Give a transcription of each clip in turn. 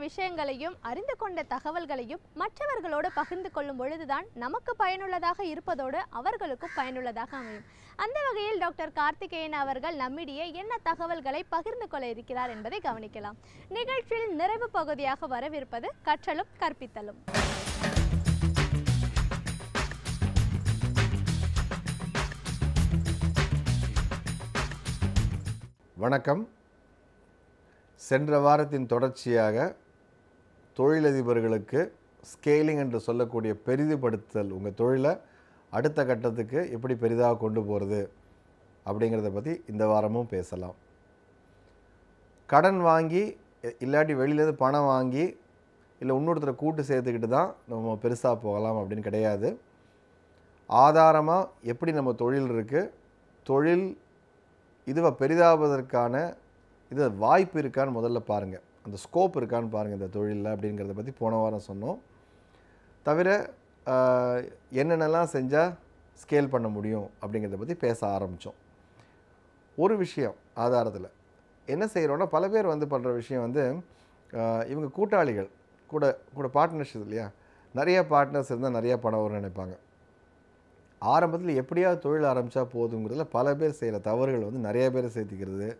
விஷயங்களையும் அறிந்து கொண்ட தகவல்களையும் மற்றவர்களோடு பகிர்ந்து கொள்ளும் பொழுதுதான் நமக்கு பயனுள்ளதாக இருப்பதோடு அவர்களுக்கும் பயனுள்ளதாக அமையும். அந்த வகையில் டாக்டர் கார்த்திகேயன் அவர்கள் நம்மிடையே என்ன தகவல்களை பகிர்ந்து கொள்ள இருக்கிறார் என்பதை கவனிக்கலாம். நிகழ்ச்சியில் நிறைவு பகுதியாக வரவிருப்பது கற்றலும் கற்பித்தலும். வணக்கம். சென்ற வாரத்தின் தொடர்ச்சியாக தொழிலதிபர்களுக்கு ஸ்கேலிங் என்று சொல்லக்கூடிய பெரிதுபடுத்துதல், உங்கள் தொழிலை அடுத்த கட்டத்துக்கு எப்படி பெரிதாக கொண்டு போகிறது அப்படிங்கிறத பற்றி இந்த வாரமும் பேசலாம். கடன் வாங்கி இல்லாட்டி வெளியிலேருந்து பணம் வாங்கி இல்லை இன்னொருத்தரை கூட்டு சேர்த்துக்கிட்டு தான் நம்ம பெருசாக போகலாம் அப்படின்னு கிடையாது. ஆதாரமாக எப்படி நம்ம தொழில் இருக்குது, தொழில் இதுவை பெரிதாவதற்கான இது வாய்ப்பு இருக்கான்னு முதல்ல பாருங்கள், அந்த ஸ்கோப் இருக்கான்னு பாருங்கள் இந்த தொழிலில் அப்படிங்கிறத பற்றி போன வாரம் சொன்னோம். தவிர என்னென்னலாம் செஞ்சால் ஸ்கேல் பண்ண முடியும் அப்படிங்கிறத பற்றி பேச ஆரம்பித்தோம். ஒரு விஷயம் ஆதாரத்தில் என்ன செய்கிறோன்னா, பல பேர் பண்ணுற விஷயம் இவங்க கூட்டாளிகள் கூட பார்ட்னர்ஷிப் இல்லையா, நிறைய பார்ட்னர்ஸ் இருந்தால் நிறையா பணம் வரும்னு நினைப்பாங்க. ஆரம்பத்தில் எப்படியாவது தொழில் ஆரம்பித்தா போதுங்கிறதுல பல பேர் செய்கிற தவறுகள் நிறைய பேர் சேர்த்திக்கிறது,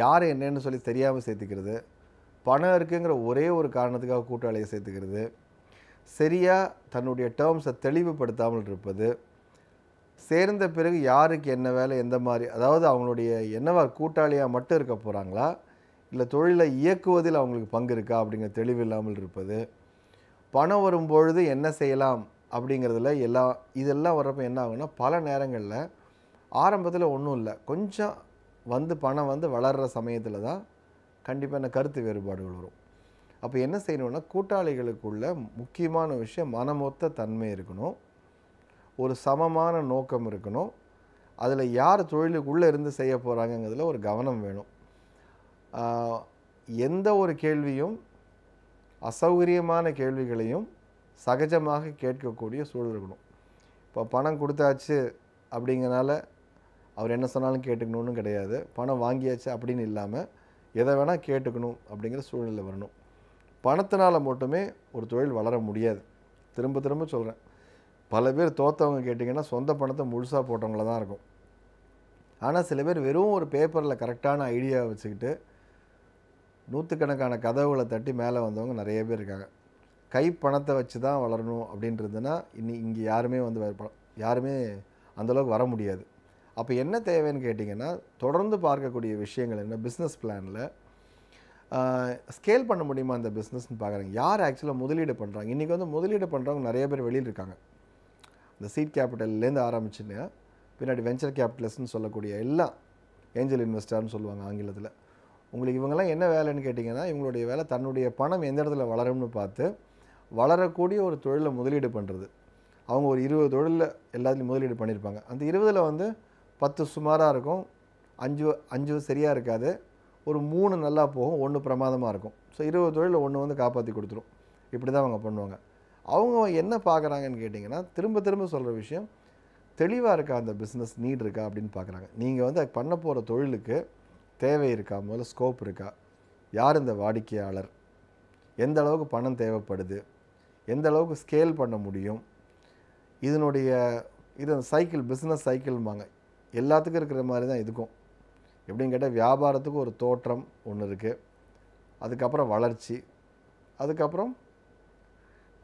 யார் என்னன்னு சொல்லி தெரியாமல் சேர்த்துக்கிறது, பணம் இருக்குங்கிற ஒரே ஒரு காரணத்துக்காக கூட்டாளியை சேர்த்துக்கிறது, சரியாக தன்னுடைய டேர்ம்ஸை தெளிவுபடுத்தாமல் இருப்பது, சேர்ந்த பிறகு யாருக்கு என்ன வேலை எந்த மாதிரி, அதாவது அவங்களுடைய என்னவா கூட்டாளியாக மட்டும் இருக்க போகிறாங்களா இல்லை தொழிலை இயக்குவதில் அவங்களுக்கு பங்கு இருக்கா அப்படிங்கிற தெளிவு இல்லாமல் இருப்பது, பணம் வரும்பொழுது என்ன செய்யலாம் அப்படிங்கிறதுல இதெல்லாம் வர்றப்போ என்ன ஆகுன்னா, பல நேரங்களில் ஆரம்பத்தில் ஒன்றும் இல்லை, கொஞ்சம் பணம் வளர்கிற சமயத்தில் தான் கண்டிப்பாக என்ன கருத்து வேறுபாடுகள் வரும். அப்போ என்ன செய்யணும்னா, கூட்டாளிகளுக்குள்ள முக்கியமான விஷயம் மனமொத்த தன்மை இருக்கணும், ஒரு சமமான நோக்கம் இருக்கணும், அதில் யார் தொழிலுக்குள்ளே இருந்து செய்ய போகிறாங்கங்கிறதுல ஒரு கவனம் வேணும். எந்த ஒரு கேள்வியும் அசௌகரியமான கேள்விகளையும் சகஜமாக கேட்கக்கூடிய சூழல் இருக்கணும். இப்போ பணம் கொடுத்தாச்சு அப்படிங்கிறனால அவர் என்ன சொன்னாலும் கேட்டுக்கணும்னு கிடையாது, பணம் வாங்கியாச்சு அப்படின்னு இல்லாமல் எதை வேணால் கேட்டுக்கணும் அப்படிங்கிற சூழ்நிலை வரணும். பணத்தினால் மட்டுமே ஒரு தொழில் வளர முடியாது. திரும்ப திரும்ப சொல்கிறேன், பல பேர் தோற்றவங்க கேட்டிங்கன்னா சொந்த பணத்தை முழுசாக போட்டவங்கள தான் இருக்கும். ஆனால் சில பேர் வெறும் ஒரு பேப்பரில் கரெக்டான ஐடியாவை வச்சுக்கிட்டு நூற்றுக்கணக்கான கதவுகளை தட்டி மேலே வந்தவங்க நிறைய பேர் இருக்காங்க. கை பணத்தை வச்சு தான் வளரணும் அப்படின்றதுனா இங்கே யாருமே அந்தளவுக்கு வர முடியாது. அப்போ என்ன தேவைன்னு கேட்டிங்கன்னா, தொடர்ந்து பார்க்கக்கூடிய விஷயங்கள் என்ன, பிஸ்னஸ் பிளானில் ஸ்கேல் பண்ண முடியுமா அந்த பிஸ்னஸ்ன்னு பார்க்குறாங்க. யார் ஆக்சுவலாக முதலீடு பண்ணுறாங்க. இன்றைக்கி முதலீடு பண்ணுறவங்க நிறைய பேர் வெளியில் இருக்காங்க. இந்த சீட் கேபிட்டல்லேருந்து ஆரம்பிச்சுன்னு பின்னாடி வெஞ்சர் கேபிட்டலிஸ்ட்னு சொல்லக்கூடிய எல்லாம் ஏஞ்சல் இன்வெஸ்டர்னு சொல்லுவாங்க ஆங்கிலத்தில். உங்களுக்கு இவங்கெல்லாம் என்ன வேலைன்னு கேட்டிங்கன்னா, இவங்களுடைய வேலை தன்னுடைய பணம் எந்த இடத்துல வளரும்னு பார்த்து வளரக்கூடிய ஒரு தொழிலை முதலீடு பண்ணுறது. அவங்க ஒரு 20 தொழிலில் எல்லாத்துலேயும் முதலீடு பண்ணியிருப்பாங்க. அந்த 20ல் 10 சுமாராக இருக்கும், 5 சரியாக இருக்காது, ஒரு 3 நல்லா போகும், 1 பிரமாதமாக இருக்கும். ஸோ 20 தொழிலில் 1 காப்பாற்றி கொடுத்துரும். இப்படி தான் அவங்க பண்ணுவாங்க. அவங்க என்ன பார்க்குறாங்கன்னு கேட்டிங்கன்னா, திரும்ப திரும்ப சொல்கிற விஷயம், தெளிவாக இருக்கா அந்த பிஸ்னஸ், நீட் இருக்கா அப்படின்னு பார்க்குறாங்க. நீங்கள் பண்ண போகிற தொழிலுக்கு தேவை இருக்கா, முதல்ல ஸ்கோப் இருக்கா, யார் இந்த வாடிக்கையாளர், எந்த அளவுக்கு பணம் தேவைப்படுது, எந்த அளவுக்கு ஸ்கேல் பண்ண முடியும், இது சைக்கிள், பிஸ்னஸ் சைக்கிள்பாங்க, எல்லாத்துக்கும் இருக்கிற மாதிரி தான் இதுக்கும். எப்படின்னு கேட்டால், வியாபாரத்துக்கு ஒரு தோற்றம் ஒன்று இருக்குது, அதுக்கப்புறம் வளர்ச்சி, அதுக்கப்புறம்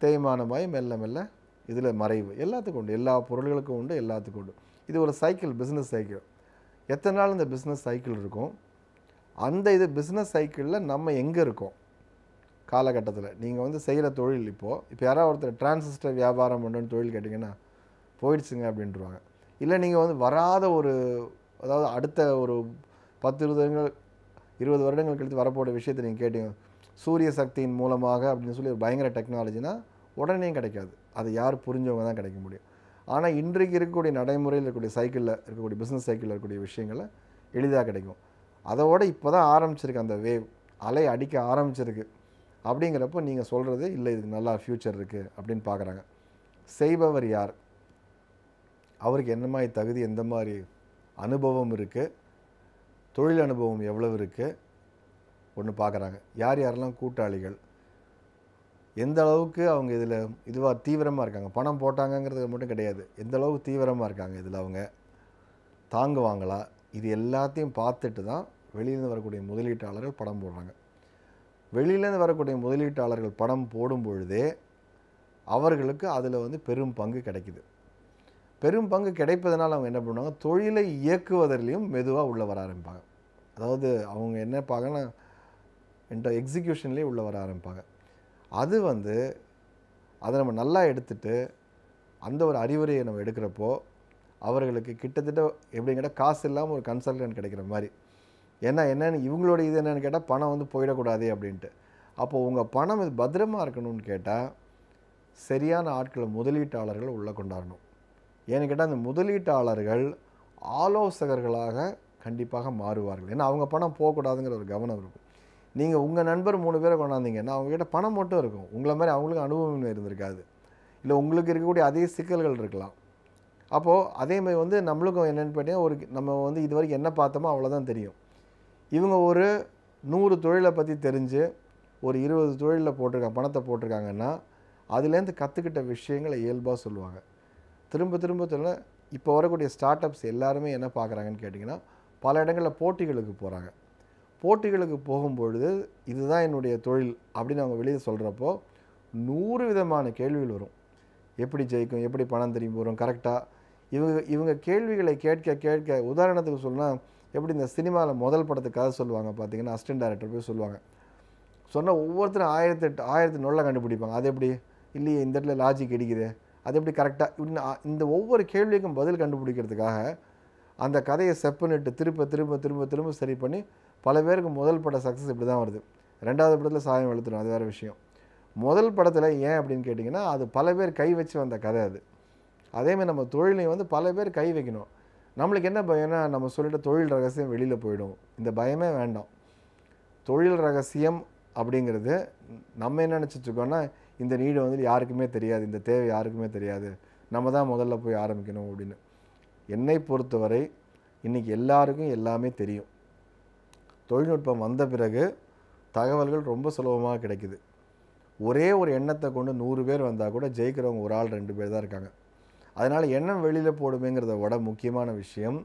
தேய்மானமாய் மெல்ல மெல்ல இதில் மறைவு, எல்லாத்துக்கும் உண்டு, எல்லா பொருள்களுக்கும் உண்டு, எல்லாத்துக்கும் உண்டு. இது ஒரு சைக்கிள், பிஸ்னஸ் சைக்கிள். எத்தனை நாள் இந்த பிஸ்னஸ் சைக்கிள் இருக்கும், அந்த பிஸ்னஸ் சைக்கிளில் நம்ம எங்கே இருக்கோம் காலகட்டத்தில். நீங்கள் செய்கிற தொழில் இப்போ யாராவது ஒருத்தர் டிரான்சிஸ்டர் வியாபாரம் பண்ணுன்னு தொழில் கேட்டிங்கன்னா போயிடுச்சுங்க அப்படின்ட்டுருவாங்க. இல்லை நீங்கள் வராத அதாவது அடுத்த ஒரு 10-20 வருடங்கள் கழித்து வரப்போகிற விஷயத்தை நீங்கள் கேட்டீங்க, சூரிய சக்தியின் மூலமாக அப்படின்னு சொல்லி ஒரு பயங்கர டெக்னாலஜினா உடனே கிடைக்காது, அது யார் புரிஞ்சவங்க தான் கிடைக்க முடியும். ஆனால் இன்றைக்கு இருக்கக்கூடிய நடைமுறையில் இருக்கக்கூடிய சைக்கிளில் இருக்கக்கூடிய பிஸ்னஸ் சைக்கிளில் இருக்கக்கூடிய விஷயங்களை எளிதாக கிடைக்கும். அதோட இப்போ தான் ஆரம்பிச்சிருக்கு, அந்த வேவ் அலை அடிக்க ஆரம்பிச்சிருக்கு. அப்படிங்கிறப்போ நீங்கள் சொல்கிறது இல்லை இதுக்கு நல்லா ஃப்யூச்சர் இருக்குது அப்படின்னு பார்க்குறாங்க. செய்பவர் யார், அவருக்கு என்ன மாதிரி தகுதி, எந்த மாதிரி அனுபவம் இருக்குது, தொழில் அனுபவம் எவ்வளவு இருக்குது, ஒன்று பார்க்குறாங்க. யார் யாரெல்லாம் கூட்டாளிகள், எந்த அளவுக்கு அவங்க இதுவாக தீவிரமாக இருக்காங்க. பணம் போட்டாங்கங்கிறது மட்டும் கிடையாது, எந்த அளவுக்கு தீவிரமாக இருக்காங்க இதில், அவங்க தாங்குவாங்களா, இது எல்லாத்தையும் பார்த்துட்டு தான் வெளியிலேருந்து வரக்கூடிய முதலீட்டாளர்கள் படம் போடுறாங்க. வெளியிலேருந்து வரக்கூடிய முதலீட்டாளர்கள் படம் போடும் பொழுதே அவர்களுக்கு அதில் பெரும் பங்கு கிடைக்குது. பெரும் பங்கு கிடைப்பதனால் அவங்க என்ன பண்ணுவாங்க, தொழிலை இயக்குவதிலையும் மெதுவாக உள்ளே வர ஆரம்பிப்பாங்க. அதாவது அவங்க என்ன பார்க்கன்னா எக்ஸிக்யூஷன்லேயே உள்ளே வர ஆரம்பிப்பாங்க. அது அதை நம்ம நல்லா எடுத்துகிட்டு அந்த ஒரு அறிவுரையை நம்ம எடுக்கிறப்போ அவர்களுக்கு கிட்டத்தட்ட எப்படின்னு கேட்டால் காசு இல்லாமல் ஒரு கன்சல்டன்ட் கிடைக்கிற மாதிரி. ஏன்னா என்னென்னு இவங்களோட இது என்னென்னு கேட்டால் பணம் போயிடக்கூடாது அப்படின்ட்டு. அப்போது உங்கள் பணம் இது பத்திரமாக இருக்கணும்னு கேட்டால் சரியான ஆட்களை முதலீட்டாளர்கள் உள்ளே கொண்டாடணும். ஏன்னு கேட்டால் அந்த முதலீட்டாளர்கள் ஆலோசகர்களாக கண்டிப்பாக மாறுவார்கள். ஏன்னா அவங்க பணம் போகக்கூடாதுங்கிற ஒரு கவனம் இருக்கும். நீங்கள் உங்கள் நண்பர் 3 பேரை கொண்டாந்தீங்கன்னா அவங்ககிட்ட பணம் மட்டும் இருக்கும், உங்களை மாதிரி அவங்களுக்கு அனுபவம் இருந்திருக்காது, இல்லை உங்களுக்கு இருக்கக்கூடிய அதே சிக்கல்கள் இருக்கலாம். அப்போது அதேமாதிரி நம்மளுக்கும் என்னென்னு பார்த்தீங்கன்னா நம்ம இது வரைக்கும் என்ன பார்த்தோமோ அவ்வளோதான் தெரியும். இவங்க ஒரு 100 தொழிலை பற்றி தெரிஞ்சு ஒரு 20 தொழிலில் பணத்தை போட்டிருக்காங்கன்னா அதுலேருந்து கற்றுக்கிட்ட விஷயங்களை இயல்பாக சொல்லுவாங்க. திரும்ப திரும்ப இப்போ வரக்கூடிய ஸ்டார்ட் அப்ஸ் எல்லாருமே என்ன பார்க்குறாங்கன்னு கேட்டிங்கன்னா பல இடங்களில் போட்டிகளுக்கு போகிறாங்க. போட்டிகளுக்கு போகும்பொழுது இதுதான் என்னுடைய தொழில் அப்படின்னு அவங்க வெளியே சொல்கிறப்போ 100 விதமான கேள்விகள் வரும். எப்படி ஜெயிக்கும், எப்படி பணம் திரும்பி வரும், கரெக்டாக இவங்க கேள்விகளை கேட்க கேட்க உதாரணத்துக்கு சொன்னால் எப்படி இந்த சினிமாவில் முதல் படத்துக்காக சொல்லுவாங்க பார்த்தீங்கன்னா அசிஸ்டன்ட் டைரக்டர் போய் சொல்லுவாங்க. சொன்னால் ஒவ்வொருத்தரும் 1008 நொல்லை கண்டுபிடிப்பாங்க. அது எப்படி இல்லையே, இந்த இடத்துல லாஜிக் இடிக்குது, அது எப்படி கரெக்டாக இந்த ஒவ்வொரு கேள்விக்கும் பதில் கண்டுபிடிக்கிறதுக்காக அந்த கதையை செப்பனிட்டு திரும்ப திரும்ப திரும்ப திரும்ப சரி பண்ணி பல பேருக்கு முதல் பட சக்ஸஸ் இப்படி தான் வருது. 2வது படத்தில் சாயம் வெளுத்துடும், அது வேறு விஷயம். முதல் படத்தில் ஏன் அப்படின்னு கேட்டிங்கன்னா அது பல பேர் கை வச்சு வந்த கதை. அதேமாதிரி நம்ம தொழிலையும் பல பேர் கை வைக்கணும். நம்மளுக்கு என்ன பயம்னா நம்ம சொல்லிட்டு தொழில் ரகசியம் வெளியில் போயிடும், இந்த பயமே வேண்டாம். தொழில் ரகசியம் அப்படிங்கிறது நம்ம என்ன நினச்சிட்ருக்கோன்னா இந்த நீடு யாருக்குமே தெரியாது, இந்த தேவை யாருக்குமே தெரியாது, நம்ம தான் முதல்ல போய் ஆரம்பிக்கணும் அப்படின்னு. என்னை பொறுத்தவரை இன்றைக்கி எல்லாருக்கும் எல்லாமே தெரியும். தொழில்நுட்பம் வந்த பிறகு தகவல்கள் ரொம்ப சுலபமாக கிடைக்குது. ஒரே ஒரு எண்ணத்தை கொண்டு 100 பேர் வந்தால் கூட ஜெயிக்கிறவங்க ஒரு ஆள் 2 பேர் தான் இருக்காங்க. அதனால் எண்ணம் வெளியில் போடுமேங்கிறத விட முக்கியமான விஷயம்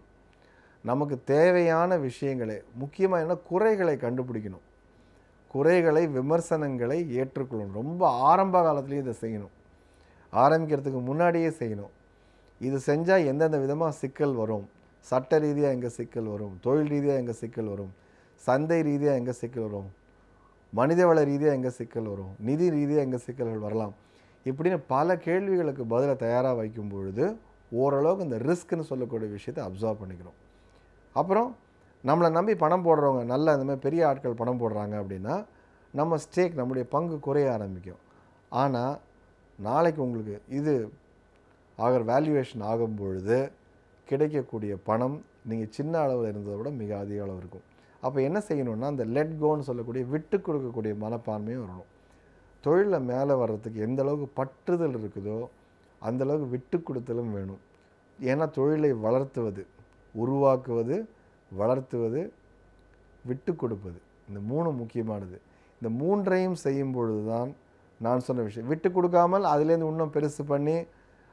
நமக்கு தேவையான விஷயங்களை, முக்கியமாக என்ன குறைகளை கண்டுபிடிக்கணும், குறைகளை விமர்சனங்களை ஏற்றுக்கொள்ளணும். ரொம்ப ஆரம்ப காலத்துலேயும் இதை செய்யணும், ஆரம்பிக்கிறதுக்கு முன்னாடியே செய்யணும். இது செஞ்சால் எந்தெந்த விதமாக சிக்கல் வரும், சட்ட ரீதியாக எங்கே சிக்கல் வரும், தொழில் ரீதியாக எங்கே சிக்கல் வரும், சந்தை ரீதியாக எங்கே சிக்கல் வரும், மனிதவள ரீதியாக எங்கே சிக்கல் வரும், நிதி ரீதியாக எங்கே சிக்கல்கள் வரலாம், இப்படின்னு பல கேள்விகளுக்கு பதிலை தயாராக வைக்கும் பொழுது ஓரளவுக்கு இந்த ரிஸ்க்குன்னு சொல்லக்கூடிய விஷயத்தை அப்சர்வ் பண்ணிக்கிறோம். அப்புறம் நம்மளை நம்பி பணம் போடுறவங்க, நல்ல இந்த மாதிரி பெரிய ஆட்கள் பணம் போடுறாங்க அப்படின்னா நம்ம ஸ்டேக், நம்முடைய பங்கு குறைய ஆரம்பிக்கும். ஆனால் நாளைக்கு உங்களுக்கு இது வேல்யூவேஷன் ஆகும் பொழுது கிடைக்கக்கூடிய பணம் நீங்கள் சின்ன அளவில் இருந்ததை விட மிக அதிக அளவு இருக்கும். அப்போ என்ன செய்யணும்னா அந்த லெட் கோன்னு சொல்லக்கூடிய விட்டு கொடுக்கக்கூடிய மனப்பான்மையும் வரணும். தொழிலில் மேலே வர்றதுக்கு எந்த அளவுக்கு பற்றுதல் இருக்குதோ அந்தளவுக்கு விட்டு கொடுத்தலும் வேணும். ஏன்னா தொழிலை வளர்த்துவது, உருவாக்குவது, வளர்த்துவது, விட்டு கொடுப்பது, இந்த 3 முக்கியமானது. இந்த 3ஐயும் செய்யும் பொழுது தான் நான் சொன்ன விஷயம். விட்டு கொடுக்காமல் அதுலேருந்து இன்னும் பெருசு பண்ணி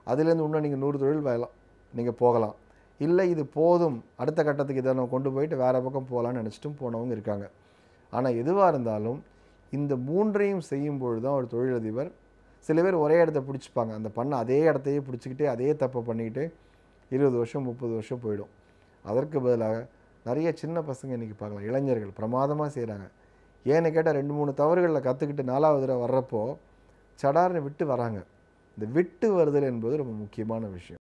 அதுலேருந்து இன்னும் நீங்கள் 100 தொழில் நீங்கள் போகலாம். இல்லை இது போதும், அடுத்த கட்டத்துக்கு இதை நம்ம கொண்டு போயிட்டு வேறு பக்கம் போகலான்னு நினச்சிட்டும் போனவங்க இருக்காங்க. ஆனால் எதுவாக இருந்தாலும் இந்த 3ஐயும் செய்யும் பொழுது தான் ஒரு தொழிலதிபர், சில பேர் ஒரே இடத்த பிடிச்சிப்பாங்க, அந்த அதே இடத்தையே பிடிச்சிக்கிட்டே அதே தப்பை பண்ணிக்கிட்டு 20 வருஷம் 30 வருஷம் போயிடும். அதற்கு பதிலாக நிறைய சின்ன பசங்க இன்றைக்கி பார்க்கலாம், இளைஞர்கள் பிரமாதமாக செய்கிறாங்க. ஏன்னு கேட்டால் 2-3 தவறுகளில் கற்றுக்கிட்டு 4வது தடவை வர்றப்போ சடார்னு விட்டு வராங்க. இந்த விட்டு வருதல் என்பது ரொம்ப முக்கியமான விஷயம்.